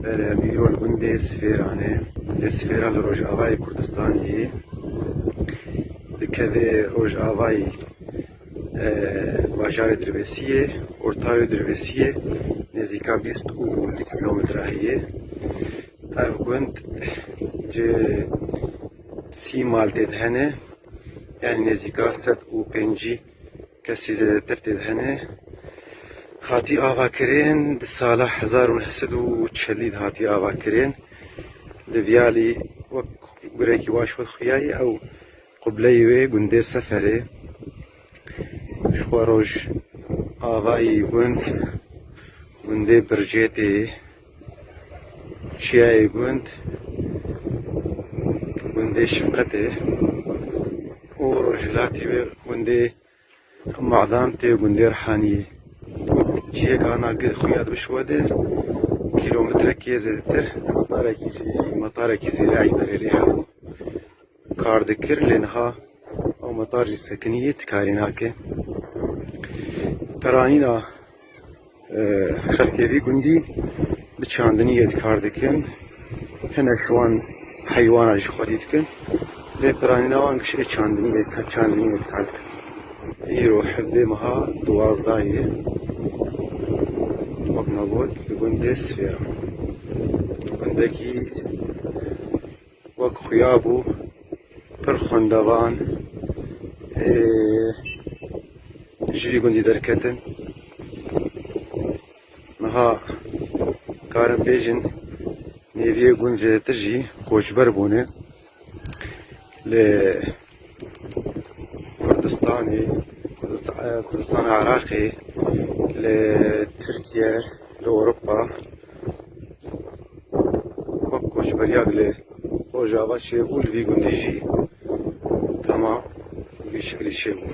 بيرو الجندي سفيرانه لسفيرا لروجافاي كردستاني لكذا روجافاي باجار دربسية ortaya دربسية نزيكا 20 kilometre هي طيب كنت جي سي مالتي هنا يعني نزيكا 105 كسي زادتر تدهنه هاتی آواکرین سال 1940 هاتی آواکرین لویالی وک گریکی واشود خیایی او قبلی و گنده سفره شخوروش آوایی گنده برجتی شیعی گنده شفقته و رجلاتی و گنده معظمتی گنده رحانیه چیه کانا قد خویاد بشوده کیلومتر کی زدتر مطار کی زراعی داره لیها کار دکر لنها او مطار سکنیه تکارینا که پرانینا خلکیوی گندی بچاندنیه کار دکن هنه شوان حیوانا جخورید کن لی پرانینا وان کشه چاندنیه کار دکن ایرو حفظه مها 12 وقت نبود لگنده سفیرا گندگی وقت خیابو پر خندوان جری گندی درکتن نها کارم بیجن نیویه گند زیدتر جی خوشبر بونه ل كردستان عراقي لتركيا لأوروبا وكوش برياق لروجافا شيبو لفي قندجي تمام بشكل شيبو